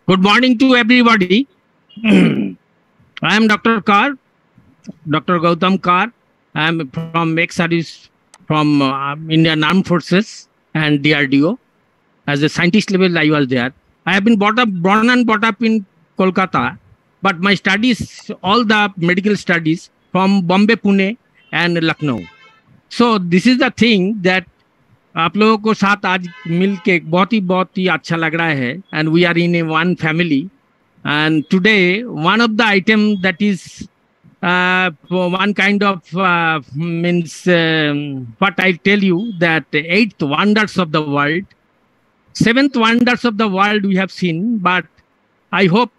Good morning to everybody. I am Dr. Kar, Dr. Gautam Kar. I am from ex-service from Indian Armed Forces and DRDO. As a scientist level, I was there. I have been born and brought up in Kolkata, but my studies, all the medical studies from Bombay, Pune and Lucknow. So this is the thing that आप लोगों को साथ आज मिल के बहुत ही अच्छा लग रहा है and we are in a one family and today one of the item that is one kind of means what I tell you that the eighth wonders of the world, seventh wonders of the world we have seen, but I hope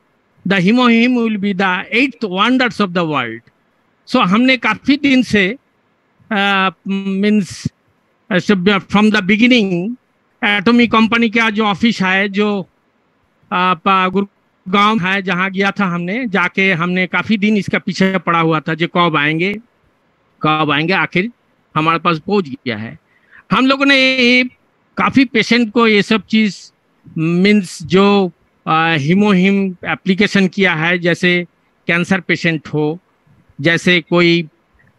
the Himohim will be the eighth wonders of the world. So हमने काफी दिन से means from the beginning atomic company का जो office है जो गुड़गांव है जहाँ गया था हमने काफी दिन इसका पीछे पड़ा हुआ था जो कब आएंगे आखिर हमारे पास पहुंच गया है। हम लोगों ने काफी पेशेंट को ये सब चीज मीन्स जो हिमोहिम एप्लीकेशन किया है, जैसे कैंसर पेशेंट हो, जैसे कोई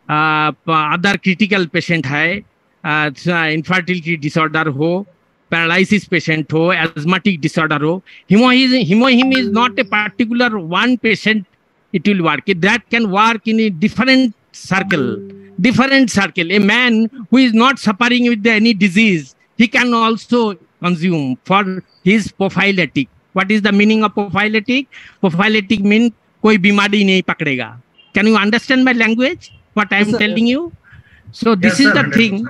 अदर क्रिटिकल पेशेंट है, इनफर्टिलिटी डिसऑर्डर हो, पैरालिसिस पेशेंट हो, एस्थमेटिक डिसऑर्डर हो, हिमोहिम is not a particular one patient, it will work. That can work in a different circle. A man who is not suffering with any disease, he can also consume for his prophylactic. What is the meaning of prophylactic? Prophylactic means कोई बीमारी नहीं पकड़ेगा. Can you understand my language? What I am telling you? So this is the thing.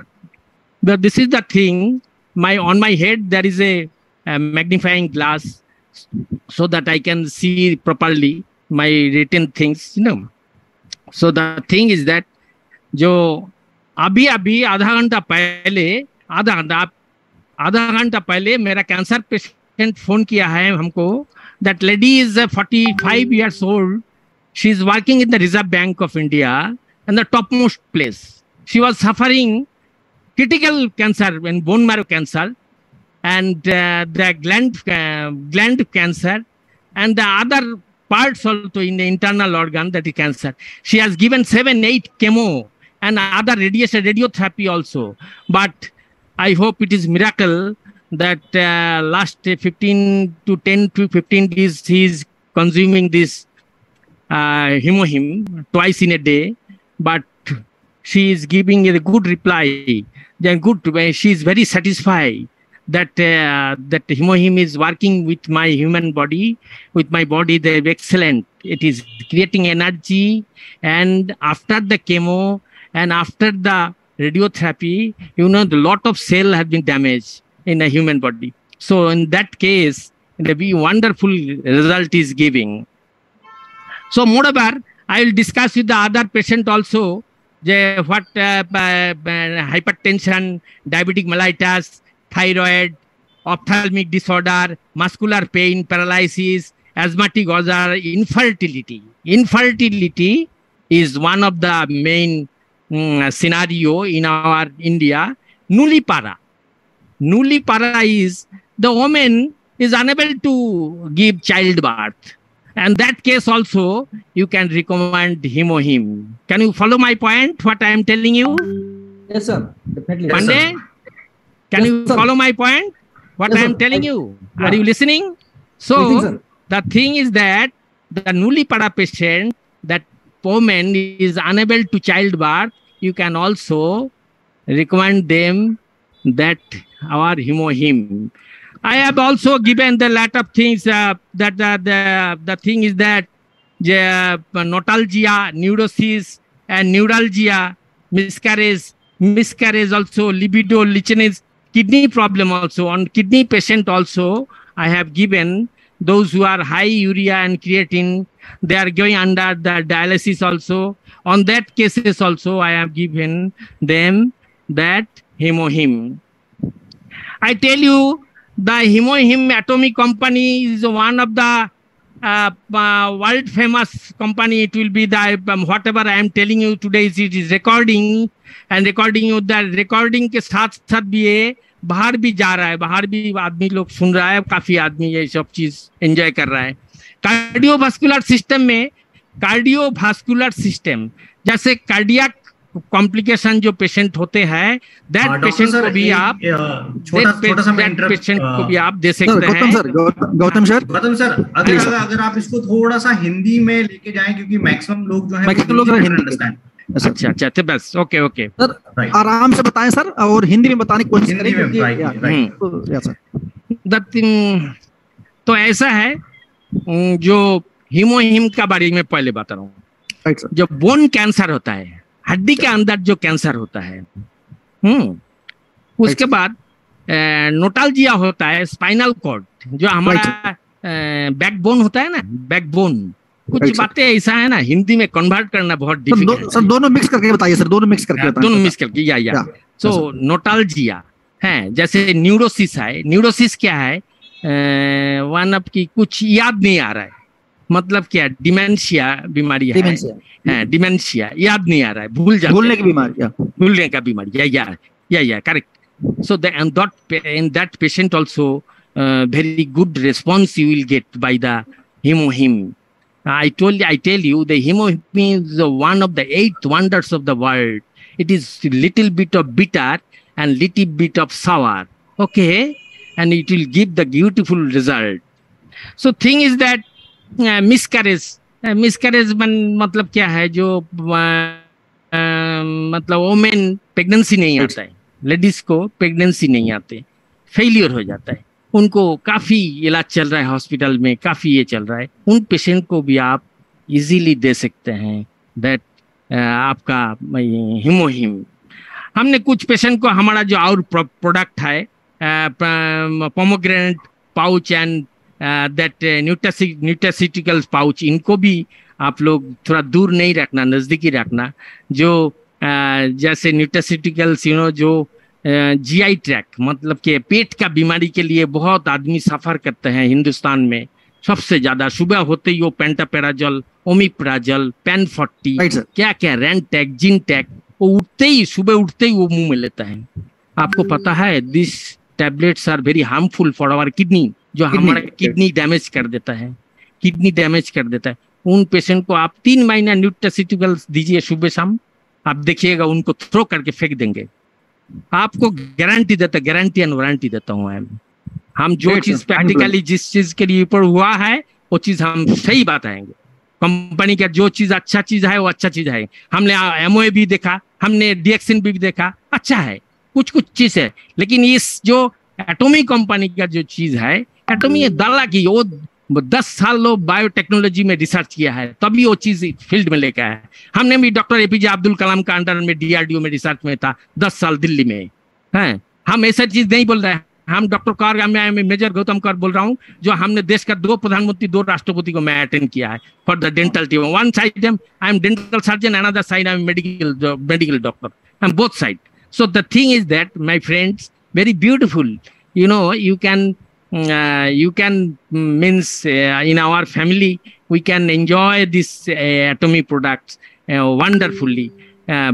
This is the thing. On my head there is a magnifying glass so that I can see properly my written things. So the thing is that जो अभी आधा घंटा पहले मेरा cancer patient phone किया है हमको. That lady is 45 years old. She is working in the Reserve Bank of India and the topmost place. She was suffering critical cancer and bone marrow cancer and the gland cancer and the other parts also in the internal organ, that is cancer. She has given 7-8 chemo and other radiotherapy also. But I hope it is miracle that last 10 to 15 days he is consuming this Himohim twice in a day. But she is giving a good reply. Then she is very satisfied that that Himohim is working with my human body, with my body. They're excellent. It is creating energy, and after the chemo and after the radiotherapy, the lot of cell have been damaged in a human body. So in that case, the wonderful result is giving. So moreover, I will discuss with the other patient also what hypertension, diabetic mellitus, thyroid, ophthalmic disorder, muscular pain, paralysis, asthmatic ulcer, infertility. Infertility is one of the main scenario in our India. Nullipara is the woman is unable to give childbirth. And that case also, you can recommend Himohim. Can you follow my point, what I am telling you? Yes, sir. Definitely. Pandey, yes, can you follow my point, what yes, I am telling you? Are you listening? So, the thing is that the Nullipara patient, that woman is unable to childbirth, you can also recommend them that our Himohim. I have also given the lot of things that the thing is that notalgia, neurosis, and neuralgia, miscarriage also, libido, lichenase, kidney problem also. On kidney patient also, I have given those who are high urea and creatine, they are going under the dialysis also. On that cases also, I have given them that Himohim. I tell you, the Himohim Atomic Company is one of the world famous company. It will be the whatever I am telling you today, it is recording and recording you. The recording के साथ भी बाहर भी जा रहा है, बाहर भी आदमी लोग सुन रहा है, काफी आदमी ये सब चीज एंजॉय कर रहा है। कार्डियोवास्कुलर सिस्टम में, कार्डियोवास्कुलर सिस्टम जैसे कार्डियक कॉम्प्लिकेशन जो पेशेंट होते हैं, दैट पेशेंट को भी आप पेशेंट को भी आप दे सकते हैं। गौतम सर, अगर आप इसको थोड़ा सा हिंदी में लेके जाएं, क्योंकि मैक्सिमम लोग जो है अंडरस्टैंड। अच्छा, तो बस ओके सर आराम से बताएं सर, और हिंदी में बताने की कोशिश करें। तो ऐसा है, जो हीमोहीम का बारे में पहले बता रहा हूँ। जो बोन कैंसर होता है, हड्डी के अंदर जो कैंसर होता है, उसके बाद नोटाल्जिया होता है, स्पाइनल कॉर्ड जो हमारा बैकबोन होता है ना, बैकबोन। कुछ बातें ऐसा है ना, हिंदी में कन्वर्ट करना बहुत डिफिकल्ट है। सर दोनों मिक्स करके बताइए सर, दोनों मिक्स करके या सो नोटाल्जिया है, जैसे न्यूरोसिस है। न्यूरोसिस क्या है? वन अप की कुछ याद नहीं आ रहा है, मतलब क्या, डिमेंशिया बीमारी है, डिमेंशिया, याद नहीं आ रहा है, भूलने का बीमारी, या correct. So in that patient also very good response you will get by the hemohim. I tell you, the hemohim is one of the 8 wonders of the world. It is little bit of bitter and little bit of sour, okay, and it will give the beautiful result. So thing is that miscarriage मतलब क्या है? जो मतलब women pregnancy नहीं आता है, ladies को pregnancy नहीं आते, फेलियर हो जाता है, उनको काफी इलाज चल रहा है हॉस्पिटल में, काफी ये चल रहा है, उन पेशेंट को भी आप इजीली दे सकते हैं दैट आपका हीमोहीम। हमने कुछ पेशेंट को, हमारा जो और प्रोडक्ट है pomegranate pouch and that nutraceuticals pouch, इनको भी आप लोग थोड़ा दूर नहीं रखना, नजदीकी रखना। जो जैसे न्यूट्रास्यूटिकल्स जो जीआई ट्रैक, मतलब कि पेट का बीमारी के लिए बहुत आदमी सफर करते हैं हिंदुस्तान में सबसे ज्यादा। सुबह होते ही वो पेंटापेराजोल, ओमिप्राजोल, पेन40, क्या रेंटैक, जिनटैक, वो सुबह उठते ही वो मुंह में लेता है। आपको पता है this tablets are very harmful for our kidney, जो हमारा किडनी डैमेज कर देता है। उन पेशेंट को आप 3 महीना न्यूट्रास्यूटिकल्स दीजिए सुबह शाम, आप देखिएगा उनको थ्रो करके फेंक देंगे। आपको गारंटी एंड वारंटी देता हूँ। हम जो चीज प्रैक्टिकली जिस चीज के लिए ऊपर हुआ है वो चीज हम सही बताएंगे। कंपनी का जो चीज अच्छा चीज है वो अच्छा चीज है। हमने एमओए भी देखा, हमने डीएक्सिन भी देखा, अच्छा है, कुछ चीज है। लेकिन इस जो एटॉमी कंपनी का जो चीज है, एटॉमी दाला की, वो 10 साल लोग बायोटेक्नोलॉजी में रिसर्च किया है, तभी वो चीज फील्ड में लेकर आया है। हमने भी डॉक्टर एपीजे अब्दुल कलाम का अंडर में डीआरडीओ में रिसर्च में था 10 साल दिल्ली में, हैं। हम ऐसा चीज नहीं बोल रहे हैं। हम डॉक्टर कार, मैं मेजर गौतम कार बोल रहा हूँ, जो हमने देश का 2 प्रधानमंत्री 2 राष्ट्रपति को मैं अटेंड किया है for the dental team. One side I am dental surgeon, another side I am medical doctor, I am both side. So the thing is that, my friends, very beautiful. You can means in our family we can enjoy this atomy products wonderfully.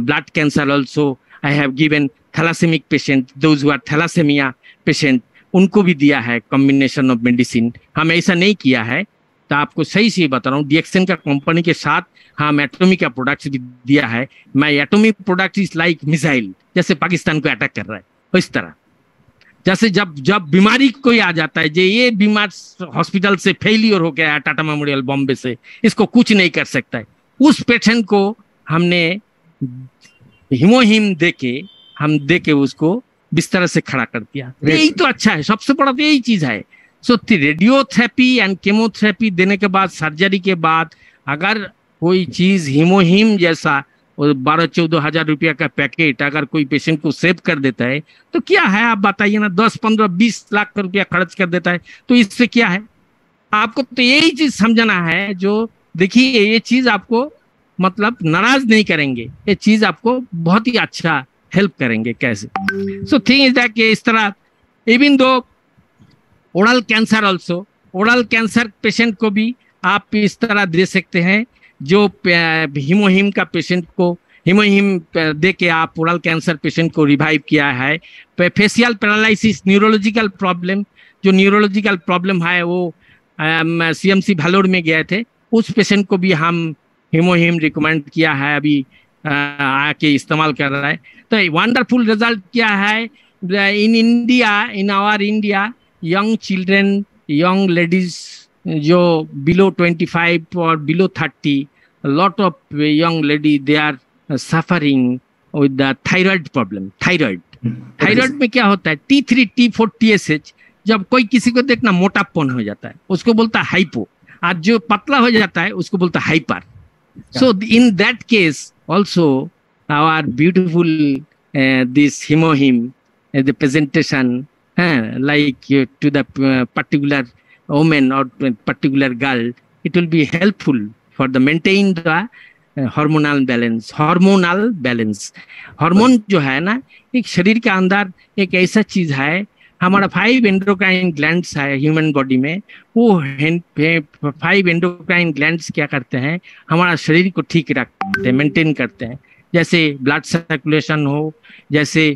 Blood cancer also I have given thalassaemic patient, those who are thalassemia patient, उनको भी दिया है combination of medicine. हम ऐसा नहीं किया है, तो आपको सही से बता रहा हूँ। डीएक्सन का कंपनी के साथ हम एटॉमी का प्रोडक्ट्स भी दिया है। मैं एटॉमी प्रोडक्ट इज लाइक मिसाइल, जैसे पाकिस्तान को अटैक कर रहा है, इस तरह। जैसे जब बीमारी कोई आ जाता है, जो ये बीमार हॉस्पिटल से फेलियर हो गया है, टाटा मेमोरियल बॉम्बे से, इसको कुछ नहीं कर सकता है, उस पेशेंट को हमने हीमोहीम देके उसको बिस्तर से खड़ा कर दिया। यही तो अच्छा है, सबसे बड़ा तो यही चीज है। सो रेडियोथेरेपी एंड केमोथेरेपी देने के बाद, सर्जरी के बाद, अगर कोई चीज हीमोहीम जैसा 12-14 हजार रुपया का पैकेट अगर कोई पेशेंट को सेव कर देता है, तो क्या है आप बताइए ना। 10-15-20 लाख रुपया खर्च कर देता है, तो इससे क्या है? आपको तो यही चीज समझना है। जो देखिए, ये चीज आपको मतलब नाराज नहीं करेंगे, ये चीज आपको बहुत ही अच्छा हेल्प करेंगे। कैसे? सो थिंग इज दैट इस तरह, even though oral cancer also, oral cancer patient को भी आप इस तरह दे सकते हैं। जो हीमोहीम का पेशेंट को हिमोहिम दे के आप ओरल कैंसर पेशेंट को रिवाइव किया है। फेशियल पैरालिसिस, न्यूरोलॉजिकल प्रॉब्लम, जो न्यूरोलॉजिकल प्रॉब्लम है वो CMC भालोर में गए थे, उस पेशेंट को भी हम हिमोहिम रिकमेंड किया है, अभी आके इस्तेमाल कर रहा है। तो वंडरफुल रिजल्ट क्या है in India, in our India, young children, young ladies जो बिलो 25 और below 30, lot of young lady they are suffering with the thyroid problem. Thyroid में क्या होता है, T3 T4 TSH, जब कोई किसी को देखना मोटापन हो जाता है उसको बोलता है हाइपो, आज जो पतला हो जाता है उसको बोलता है hyper. So in that case also our beautiful this hemohim, the presentation like to the particular woman or particular girl, it will be helpful for the maintain the hormonal balance. Hormone जो है ना, एक शरीर के अंदर एक ऐसा चीज है, हमारा 5 एंडोक्राइन ग्लैंड्स है ह्यूमन बॉडी में, वो 5 एंडोक्राइन ग्लैंड्स क्या करते हैं, हमारा शरीर को ठीक रखते हैं, मेंटेन करते हैं। जैसे ब्लड सर्कुलेशन हो, जैसे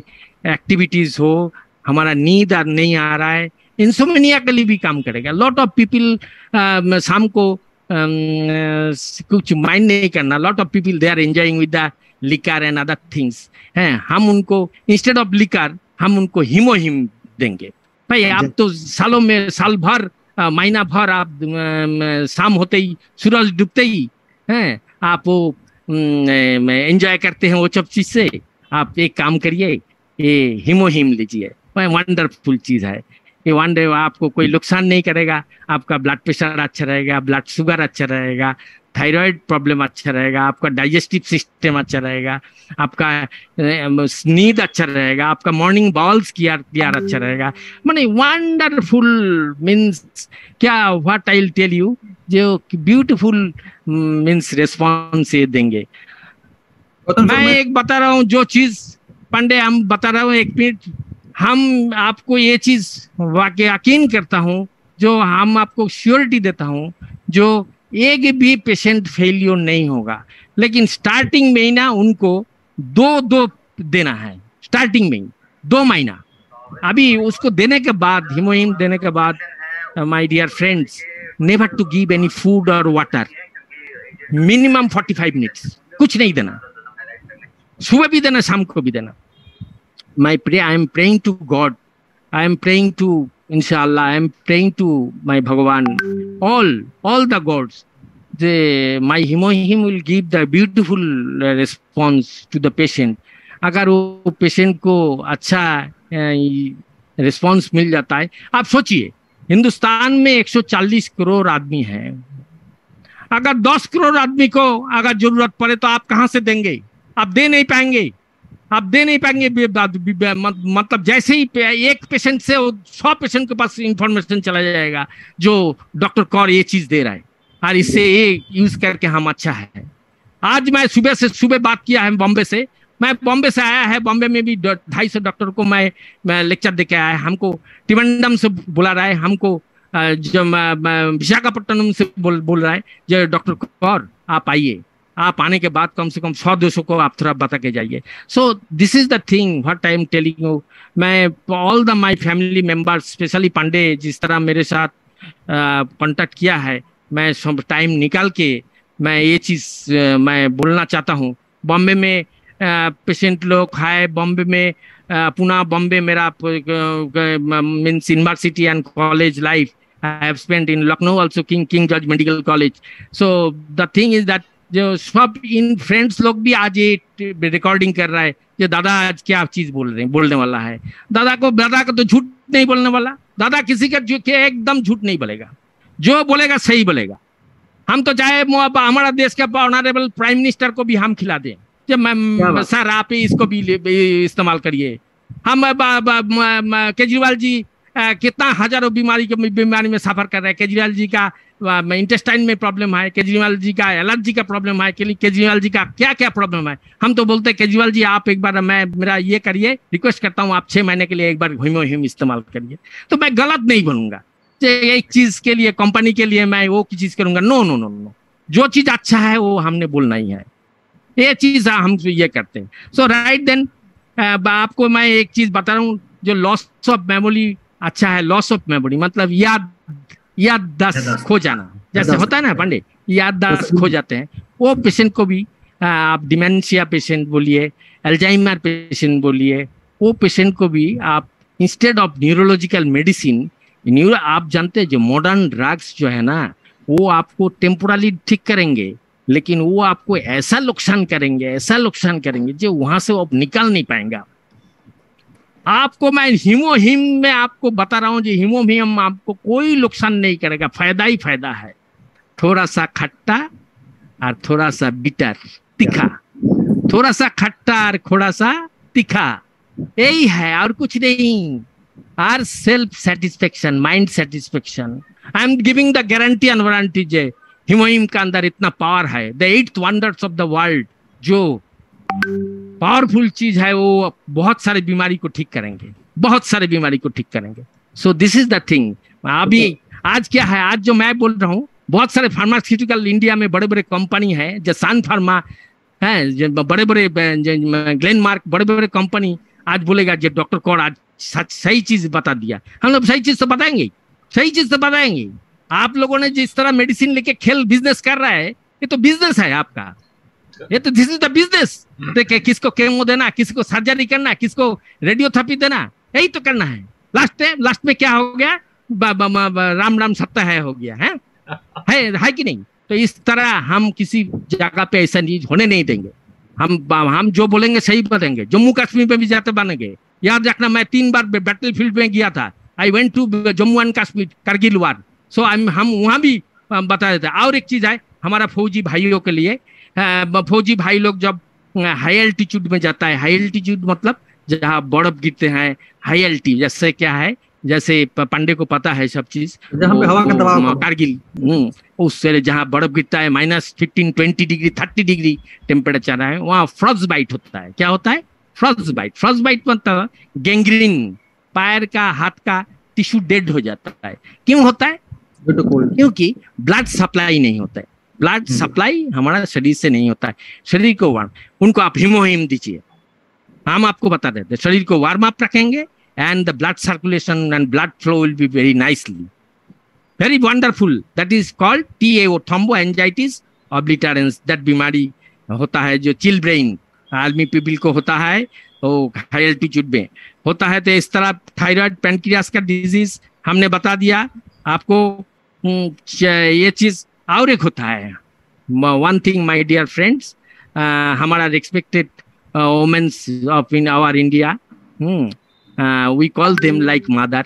एक्टिविटीज हो, हमारा नींद नहीं आ रहा है, इंसोम्निया के लिए भी काम करेगा। लॉट ऑफ पीपल शाम को कुछ माइंड नहीं करना, lot of people they are enjoying with the liquor and other things हैं, हम उनको इंस्टेड ऑफ लिकर हम उनको हिमोहिम देंगे। भाई आप तो सालों में, साल भर, महीना भर आप शाम होते ही, सूरज डूबते ही हैं, आप वो एंजॉय करते हैं वो सब चीज से। आप एक काम करिए, ये हिमोहिम लीजिए, वंडरफुल चीज है ये। वंडर आपको कोई नुकसान नहीं करेगा, आपका ब्लड प्रेशर अच्छा रहेगा, ब्लड शुगर अच्छा रहेगा, थायराइड प्रॉब्लम अच्छा रहेगा, आपका डाइजेस्टिव सिस्टम अच्छा रहेगा, आपका नींद अच्छा रहेगा, आपका मॉर्निंग बाउल्स क्लियर अच्छा रहेगा। माने वंडरफुल मीन्स क्या, what I will tell you, जो ब्यूटीफुल मीन्स रिस्पॉन्स ये देंगे। मैं एक बता रहा हूँ जो चीज, पांडे हम बता रहा हूँ, एक मिनट, हम आपको ये चीज वाकई यकीन करता हूँ, जो हम आपको श्योरिटी देता हूँ, जो एक भी पेशेंट फेलियर नहीं होगा, लेकिन स्टार्टिंग में ही ना उनको 2 देना है, स्टार्टिंग में ही 2 महीना। अभी उसको देने के बाद, हिमोहिम देने के बाद, my dear friends, never to give any food और वाटर, मिनिमम 45 मिनट्स, कुछ नहीं देना, सुबह भी देना, शाम को भी देना। I am praying to God, I am praying to Inshallah, I am praying to my Bhagavan, all the gods. My hemohim will give the beautiful response to the patient. अगर वो पेशेंट को अच्छा रिस्पॉन्स मिल जाता है, आप सोचिए हिंदुस्तान में 140 करोड़ आदमी हैं, अगर 10 करोड़ आदमी को अगर जरूरत पड़े तो आप कहाँ से देंगे? आप दे नहीं पाएंगे, आप दे नहीं पाएंगे। मतलब जैसे ही एक पेशेंट से 100 पेशेंट के पास इंफॉर्मेशन चला जाएगा जो डॉक्टर कौर ये चीज दे रहा है, और इससे ये यूज करके हम अच्छा है। आज मैं सुबह बात किया है बॉम्बे से, मैं बॉम्बे से आया है, बॉम्बे में भी 250 डॉक्टर को मैं लेक्चर दे के आया है। हमको त्रिवेंद्रम से बुला रहा है, हमको जो विशाखापट्टनम से बोल रहा है, जो डॉक्टर कौर आप आइए, आप आने के बाद कम से कम 100-200 को आप थोड़ा बता के जाइए। So this is the thing what I am telling you. मैं all the my family members, specially Pandey जिस तरह मेरे साथ कांटेक्ट किया है, मैं सब टाइम निकाल के मैं ये चीज़ मैं बोलना चाहता हूँ। बॉम्बे में पेशेंट लोग है, बॉम्बे में पुणे, बॉम्बे मेरा means university and college life I have spent in Lucknow also, king George medical college. So the thing is that जो सब इन फ्रेंड्स लोग भी आज ये रिकॉर्डिंग कर रहा है, जो दादा आज क्या चीज बोलने वाला है। दादा को तो झूठ नहीं बोलने वाला, दादा किसी का एकदम झूठ नहीं बोलेगा, जो बोलेगा सही बोलेगा। हम तो चाहे हमारा देश का ऑनरेबल प्राइम मिनिस्टर को भी हम खिला दें, जब मैं सर आप इसको भी इस्तेमाल करिए। हम केजरीवाल जी कितना हजारों बीमारी में सफर कर रहे हैं। केजरीवाल जी का इंटेस्टाइन में प्रॉब्लम है, केजरीवाल जी का एलर्जी का प्रॉब्लम है, केजरीवाल जी का क्या क्या प्रॉब्लम है। हम तो बोलते हैं केजरीवाल जी आप एक बार मेरा ये करिए, रिक्वेस्ट करता हूँ आप 6 महीने के लिए एक बार हिमोहिम इस्तेमाल करिए। तो मैं गलत नहीं बनूंगा, एक चीज के लिए कंपनी के लिए मैं वो चीज करूंगा। नो नो नो नो, जो चीज अच्छा है वो हमने बोलना ही है। ये चीज हम ये करते हैं। सो राइट देन आपको मैं एक चीज बता रहा हूँ, जो लॉस ऑफ मेमोरी अच्छा है। लॉस ऑफ मेमोरी मतलब याददाश्त खो जाना, जैसे होता है ना पंडित, याददाश्त खो जाते हैं, वो पेशेंट को भी आप डिमेंशिया पेशेंट बोलिए, अल्जाइमर पेशेंट बोलिए, वो पेशेंट को भी आप इंस्टेड ऑफ न्यूरोलॉजिकल मेडिसिन, आप जानते हैं जो मॉडर्न ड्रग्स जो है ना, वो आपको टेम्पोरली ठीक करेंगे, लेकिन वो आपको ऐसा नुकसान करेंगे जो वहां से आप निकल नहीं पाएंगे। आपको मैं हीमोहिम में आपको बता रहा हूँ, जो हीमोहिम आपको कोई नुकसान नहीं करेगा, फायदा ही फायदा है। थोड़ा सा खट्टा और थोड़ा सा बिटर तीखा, थोड़ा सा खट्टा और थोड़ा सा तीखा, यही है और कुछ नहीं। Our self satisfaction, mind satisfaction. I am giving the guarantee and warranty जे हीमोहिम का अंदर इतना पावर है। The 8th wonders of the world, जो पावरफुल चीज है, वो बहुत सारे बीमारी को ठीक करेंगे, बहुत सारे बीमारी को ठीक करेंगे। सो दिस इज द थिंग। अभी आज क्या है, आज जो मैं बोल रहा हूँ, बहुत सारे फार्मास्यूटिकल इंडिया में बड़े बड़े कंपनी है, जो सन फार्मा है, बड़े बड़े ग्लेनमार्क, बड़े बड़े कंपनी आज बोलेगा जो डॉक्टर कौर आज सही चीज बता दिया। हम लोग सही चीज तो बताएंगे, सही चीज तो बताएंगे। आप लोगों ने जिस तरह मेडिसिन लेके खेल बिजनेस कर रहा है, ये तो बिजनेस है आपका, ये तो दिस इज द बिजनेस। देखिए, किसको केमो देना, किसको सर्जरी करना, किसको रेडियोथेरेपी देना, यही तो करना है। लास्ट में क्या हो गया, राम राम सत्ता है हो गया है कि नहीं? तो इस तरह हम किसी जगह पे ऐसा नहीं होने नहीं देंगे। हम जो बोलेंगे सही बताएंगे। जम्मू कश्मीर में भी जाते बनेंगे, याद रखना। मैं 3 बार बैटल फील्ड में गया था। I went to Jammu and Kashmir, Kargil war. So हम वहाँ भी बता देते हैं। और एक चीज है हमारा फौजी भाइयों के लिए, फौजी भाई लोग जब हाई एल्टीट्यूड में जाता है, हाई एल्टीट्यूड मतलब जहाँ बर्फ गिरते हैं, हाई एल्टीट्यूड जैसे क्या है, जैसे पांडे को पता है सब चीज, हवा का दबाव, कारगिल, उससे जहाँ बर्फ गिरता है -15, 20 डिग्री, 30 डिग्री टेम्परेचर है, वहाँ फ्रॉस्ट बाइट होता है। क्या होता है? Frost bite. फ्रॉस्ट बाइट मतलब गैंग्रीन, पैर का हाथ का टिश्यू डेड हो जाता है। क्यों होता है? क्योंकि ब्लड सप्लाई नहीं होता है। ब्लड सप्लाई हमारा शरीर से नहीं होता है। शरीर को वार्म, उनको आप हीमोहिम दीजिए, हम आपको बता देते हैं। शरीर को वार्म अप रखेंगे and the blood circulation and blood flow will be very nicely, very wonderful. That is called TAO, thromboangiitis obliterans. that बीमारी होता है जो चिल ब्रेन आर्मी पीपल को होता है, वो हाई एल्टीट्यूड में होता है। तो इस तरह थायराइड, पैनक्रियास का डिजीज हमने बता दिया आपको। ये चीज और एक होता है, one thing my dear friends, हमारा respected womens of in our India, we call them like mother.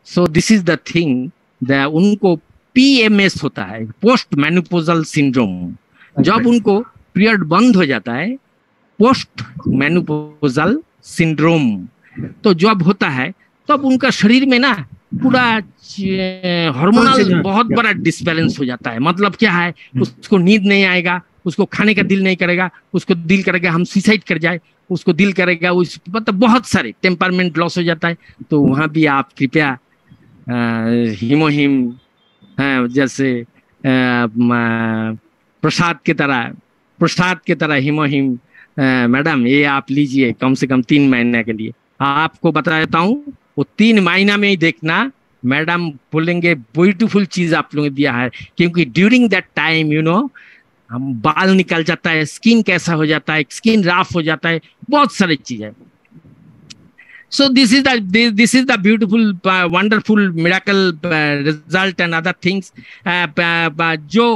So this is the thing, उनको PMS होता है, पोस्ट मेनोपॉजल सिंड्रोम। जब उनको पीरियड बंद हो जाता है, पोस्ट मेनोपॉजल सिंड्रोम, तो जब होता है तब उनका शरीर में ना पूरा हार्मोनल बहुत बड़ा डिसबैलेंस हो जाता है। मतलब क्या है, उसको नींद नहीं आएगा, उसको खाने का दिल नहीं करेगा, उसको दिल करेगा हम सुसाइड कर जाए, उसको दिल करेगा उस, मतलब बहुत सारे टेम्परमेंट लॉस हो जाता है। तो वहाँ भी आप कृपया हीमोहिम जैसे प्रसाद के तरह हीमोहिम मैडम ये आप लीजिए कम से कम 3 महीने के लिए। आपको बता देता हूँ, वो 3 महीना में ही देखना मैडम बोलेंगे ब्यूटीफुल चीज आप लोगों ने दिया है। क्योंकि ड्यूरिंग दैट टाइम हम बाल निकल जाता है, स्किन कैसा हो जाता है, स्किन राफ हो जाता है, बहुत सारी चीज है। सो this is the beautiful wonderful miracle result and other things जो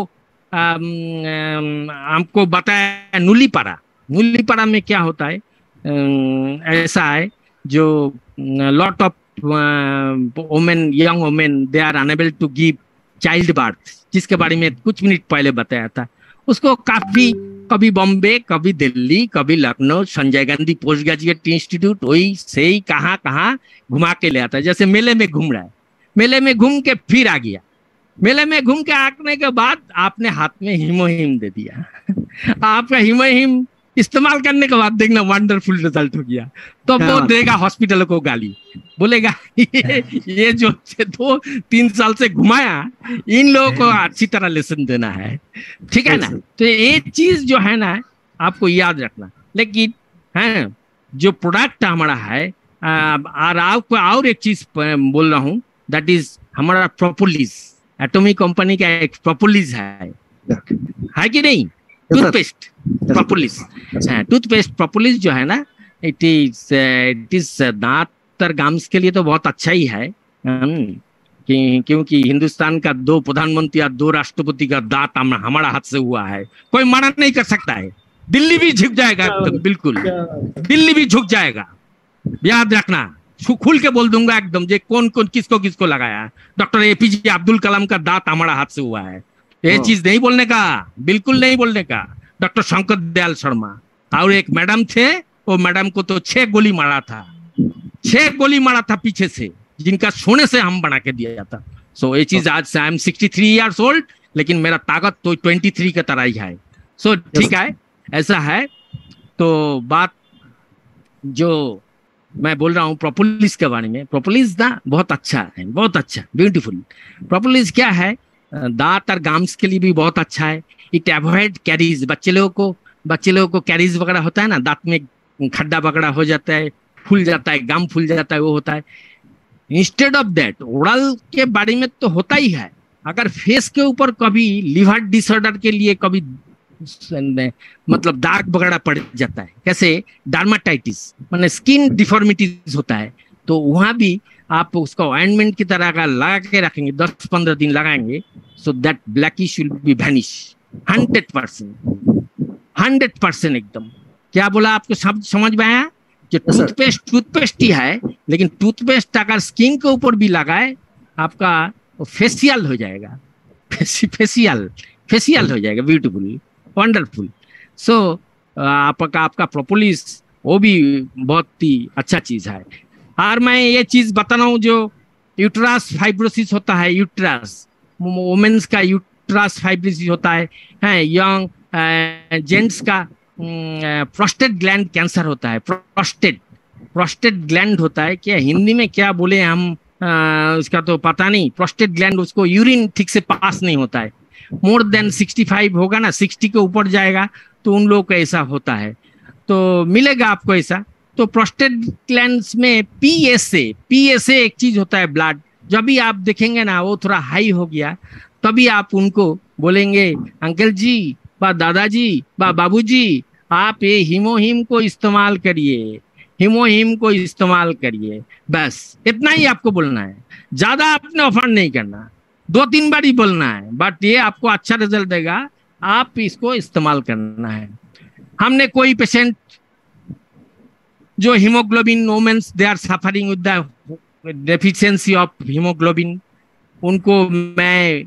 हमको बताया। नुलीपारा में क्या होता है, ऐसा है जो lot of women, young women, they are unable to give child birth, जिसके बारे में कुछ मिनट पहले बताया था। उसको काफी, कभी बॉम्बे, कभी दिल्ली, कभी Lucknow, Sanjay Gandhi post graduate institute, वही से ही कहाँ घुमा के ले आता है। जैसे मेले में घूम रहा है, मेले में घूम के फिर आ गया, मेले में घूम के आने के बाद आपने हाथ में हीमोहिम दे दिया। आपका हीमोहिम इस्तेमाल करने के बाद देखना वंडरफुल रिजल्ट हो गया। तो वो देगा हॉस्पिटल को गाली, बोलेगा ये जो 2-3 साल से घुमाया, इन लोगों को अच्छी तरह लेसन देना है, ठीक है ना। तो ये चीज जो है ना, आपको याद रखना। लेकिन है जो प्रोडक्ट हमारा है, और आपको और एक चीज बोल रहा हूँ, दैट इज हमारा प्रोपोलिस। एटॉमिक कंपनी का एक प्रोपोलिस है कि नहीं? टूथपेस्ट प्रोपोलिस, टूथपेस्ट प्रोपोलिस जो है ना, इट इज दांत और गम्स के लिए तो बहुत अच्छा ही है। क्योंकि हिंदुस्तान का 2 प्रधानमंत्री या 2 राष्ट्रपति का दांत हमारा हाथ से हुआ है, कोई मना नहीं कर सकता है। दिल्ली भी झुक जाएगा एकदम, बिल्कुल दिल्ली भी झुक जाएगा, याद रखना। खुल के बोल दूंगा एकदम, जे कौन कौन किसको किसको लगाया। डॉक्टर एपीजे अब्दुल कलाम का दांत हमारा हाथ से हुआ है, ये चीज नहीं बोलने का, बिल्कुल नहीं बोलने का। डॉक्टर शंकर दयाल शर्मा और एक मैडम थे, वो मैडम को तो 6 गोली मारा था, 6 गोली मारा था पीछे से, जिनका सोने से हम बना के दिया था। सो ये चीज आज से आई एम 63 ईयर्स ओल्ड, लेकिन मेरा ताकत तो 23 की तरह ही है। सो ठीक है, ऐसा है। तो बात जो मैं बोल रहा हूँ प्रोपोलिस के बारे में, प्रोपोलिस ना बहुत अच्छा है, बहुत अच्छा, ब्यूटीफुल। प्रोपोलिस क्या है? दांत और गम्स के लिए भी बहुत अच्छा है। It avoid carries. बच्चे लोगों को कैरीज वगैरह होता है ना, दांत में खड्डा वगैरह हो जाता है, फूल जाता है, गम फूल जाता है, वो होता है। इंस्टेड ऑफ दैट, ओरल के बारे में तो होता ही है। अगर फेस के ऊपर कभी लिवर डिसऑर्डर के लिए कभी मतलब दाग वगैरह पड़ जाता है, कैसे डर्माटाइटिस माने स्किन डिफॉर्मिटीज होता है, तो वहां भी आप उसको ऑइंटमेंट की तरह का लगा के रखेंगे, 10-15 दिन लगाएंगे, so that blackish will be vanish 100% एकदम। क्या बोला आपको समझ में आया? जो टूथपेस्ट ही है, लेकिन टूथपेस्ट अगर स्किन के ऊपर भी लगाए, आपका फेशियल हो जाएगा, फेशियल हो जाएगा, ब्यूटीफुल, वंडरफुल। सो आपका प्रोपोलिस वो भी बहुत ही अच्छा चीज है। और मैं ये चीज बता रहा हूँ, जो यूट्रस फाइब्रोसिस होता है, यूट्रस वुमेन्स का यूट्रस फाइब्रोसिस होता है, यंग जेंट्स का प्रोस्टेट ग्लैंड कैंसर होता है, प्रोस्टेट ग्लैंड होता है, क्या हिंदी में क्या बोले हम, उसका तो पता नहीं। प्रोस्टेट ग्लैंड, उसको यूरिन ठीक से पास नहीं होता है, मोर देन 65 होगा ना, 60 के ऊपर जाएगा तो उन लोगों को ऐसा होता है, तो मिलेगा आपको ऐसा। तो प्रोस्टेट ग्लैंड्स में पीएसए एक चीज होता है, ब्लड। जब भी आप देखेंगे ना वो थोड़ा हाई हो गया, तभी आप उनको बोलेंगे, अंकल जी बा दादाजी बा बाबूजी, आप ये हीमोहिम को इस्तेमाल करिए, हीमोहिम को इस्तेमाल करिए, बस इतना ही आपको बोलना है। ज्यादा आपने ऑफर नहीं करना, 2-3 बार ही बोलना है, बट ये आपको अच्छा रिजल्ट देगा, आप इसको इस्तेमाल करना है। हमने कोई पेशेंट जो haemoglobin, womens they are suffering with the deficiency of haemoglobin, उनको मैं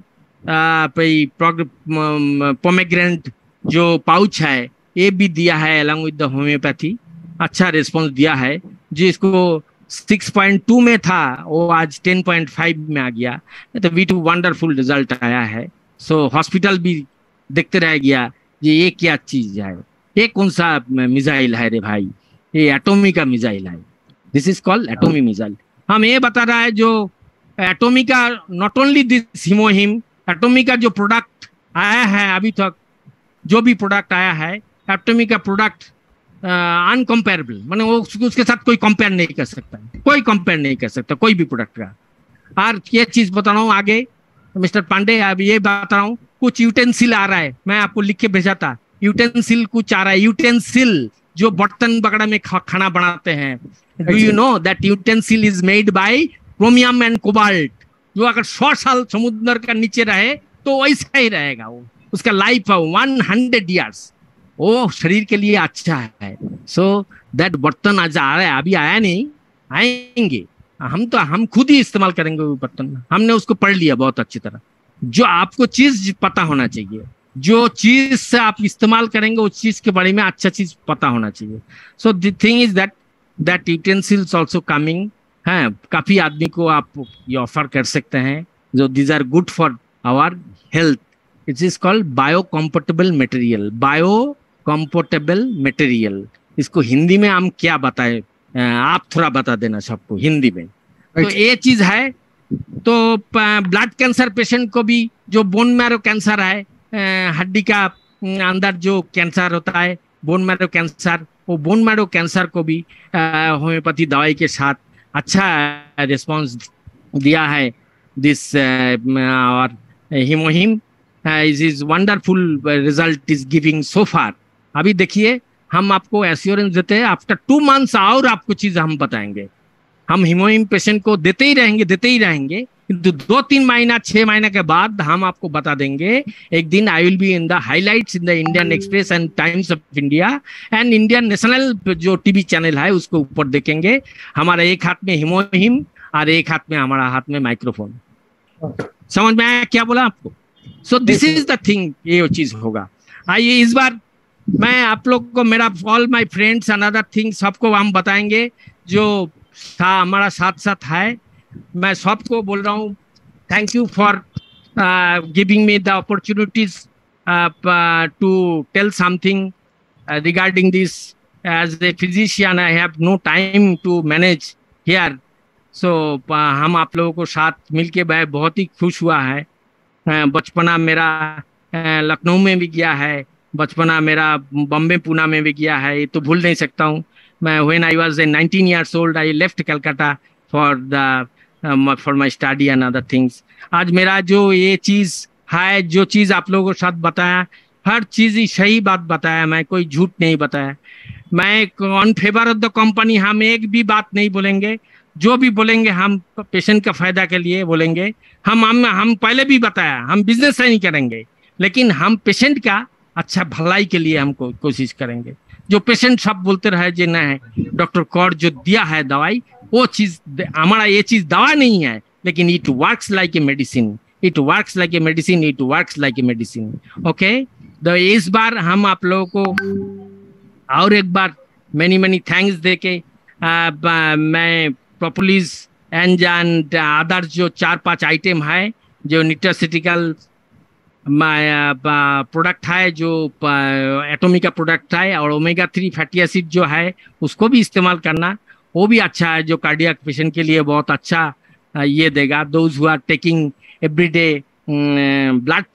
पोमेग्रेनेट जो पाउच है ये भी दिया है अलॉन्ग विद द होम्योपैथी, अच्छा रिस्पॉन्स दिया है। जिसको 6.2 में था वो आज 10.5 में आ गया, तो वी टू वंडरफुल रिजल्ट आया है। सो हॉस्पिटल भी देखते रह गया ये क्या चीज है, ये कौन सा मिसाइल है रे भाई, ये एटॉमी का मिसाइल है, दिस इज कॉल्ड एटॉमी मिसाइल। हम ये बता रहा है जो एटॉमी का, नॉट ओनली दिस हीमोहिम, एटॉमी का जो प्रोडक्ट आया है अभी तक, जो भी प्रोडक्ट आया है एटॉमी का प्रोडक्ट अनकम्पेरेबल, माने वो उसके साथ कोई कंपेयर नहीं कर सकता, कोई कंपेयर नहीं कर सकता कोई भी प्रोडक्ट का। और ये चीज बता रहा हूँ आगे मिस्टर पांडे, अब ये बता रहा हूँ, कुछ यूटेंसिल आ रहा है, मैं आपको लिख के भेजा था, यूटेंसिल कुछ आ रहा है, यूटेंसिल जो बर्तन वगैरह में खाना बनाते हैं। Do you know that utensil is made by chromium and cobalt, जो अगर 100 साल समुद्र का नीचे रहे तो वैसा ही रहेगा, वो उसका लाइफ है 100 ईयर्स, वो शरीर के लिए अच्छा है। सो दैट बर्तन आज आ रहा है, अभी आया नहीं, आएंगे, हम खुद ही इस्तेमाल करेंगे वो बर्तन, हमने उसको पढ़ लिया बहुत अच्छी तरह। जो आपको चीज पता होना चाहिए, जो चीज से आप इस्तेमाल करेंगे उस चीज के बारे में अच्छा चीज पता होना चाहिए। So the thing is that utensils also coming है, काफी आदमी को आप ये ऑफर कर सकते हैं, जो these are good for our health. It is called biocompatible material, biocompatible material. इसको हिंदी में हम क्या बताएं, आप थोड़ा बता देना सबको हिंदी में। तो ये चीज है। तो ब्लड कैंसर पेशेंट को भी, जो बोन मैरो कैंसर है, हड्डी का अंदर जो कैंसर होता है, बोन मैरो कैंसर, वो बोन मैरो कैंसर को भी होम्योपैथी दवाई के साथ अच्छा रिस्पांस दिया है। दिस और हिमोहिम is wonderful result is giving so far. अभी देखिए हम आपको एश्योरेंस देते हैं, आफ्टर 2 months और आपको चीज हम बताएंगे। हम हिमोहिम पेशेंट को देते ही रहेंगे, किंतु 2-3 महीना 6 महीने के बाद हम आपको बता देंगे। एक दिन I will be in the highlights in the Indian express and times of India and Indian national जो टीवी चैनल है उसको ऊपर देखेंगे। हमारा एक हाथ में हिमोहिम और एक हाथ में हमारा हाथ में माइक्रोफोन। समझ में आया क्या बोला आपको? सो दिस इज द थिंग, ये चीज होगा। आइए इस बार मैं आप लोग को, मेरा all my friends and other things सबको हम बताएंगे जो हमारा साथ है। मैं सबको बोल रहा हूँ thank you for giving me the opportunities to tell something regarding this. As a physician I have no time to manage here. So हम आप लोगों को साथ मिलके बहुत ही खुश हुआ है। बचपना मेरा लखनऊ में भी गया है, बचपना मेरा बॉम्बे पूना में भी गया है, ये तो भूल नहीं सकता हूँ मैं। When I was 19 years old I left Calcutta for my study and other things. आज मेरा जो ये चीज है, जो चीज आप लोगों के साथ बताया, हर चीज ही सही बात बताया, मैं कोई झूठ नहीं बताया। मैं on favour of the company हम एक भी बात नहीं बोलेंगे। जो भी बोलेंगे हम पेशेंट का फायदा के लिए बोलेंगे। हम पहले भी बताया हम बिजनेस नहीं करेंगे, लेकिन हम पेशेंट का अच्छा भलाई के लिए हमको कोशिश करेंगे। जो पेशेंट सब बोलते रहे जे ना है डॉक्टर कौर जो दिया है दवाई, वो चीज हमारा ये चीज दवा नहीं है, लेकिन it works like a medicine, it works like a medicine, it works like a medicine. Okay, तो इस बार हम आप लोगों को और एक बार मेनी थैंक्स देके मैं प्रोपोलिस एंड अदर जो 4-5 आइटम है जो न्यूट्रास्यूटिकल प्रोडक्ट है, जो एटॉमिक का प्रोडक्ट है, और ओमेगा 3 फैटी एसिड जो है उसको भी इस्तेमाल करना, वो भी अच्छा है, जो कार्डियक पेशेंट के लिए बहुत अच्छा ये देगा। Those who are taking everyday blood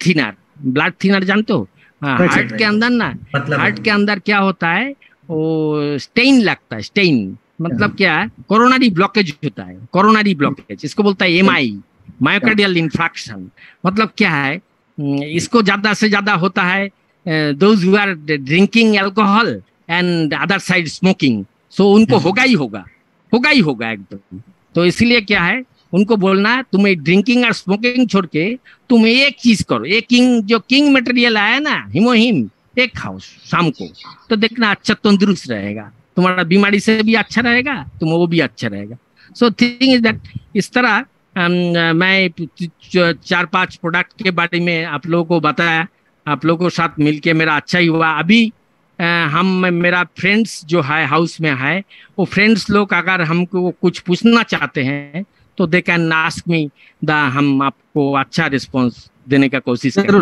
thinner जानते हो? हार्ट के अंदर ना, हार्ट के अंदर क्या होता है, वो स्टेन लगता है। स्टेन मतलब क्या है? कोरोनरी ब्लॉकेज होता है, कोरोनरी ब्लॉकेज, इसको बोलता है एमआई, मायोकार्डियल इंफ्रैक्शन। मतलब क्या है, इसको ज्यादा से ज्यादा होता है those who are drinking alcohol and other side smoking. So उनको होगा ही होगा एकदम। तो इसलिए क्या है, उनको बोलना तुम्हें ड्रिंकिंग और स्मोकिंग छोड़ के तुम एक चीज करो, एक किंग मटेरियल आया ना हिमोहिम, एक खाओ शाम को, तो देखना अच्छा तंदुरुस्त रहेगा, तुम्हारा बीमारी से भी अच्छा रहेगा, तुम वो भी अच्छा रहेगा। सो थिंग इज दैट, इस तरह मैं 4-5 प्रोडक्ट के बारे में आप लोगों को बताया। आप लोगों के साथ मिलके मेरा अच्छा ही हुआ। अभी मेरा फ्रेंड्स जो है हाउस में है, वो फ्रेंड्स लोग अगर हमको कुछ पूछना चाहते हैं तो दे कैन आस्क मी, हम आपको अच्छा रिस्पॉन्स देने का कोशिश करेंगे।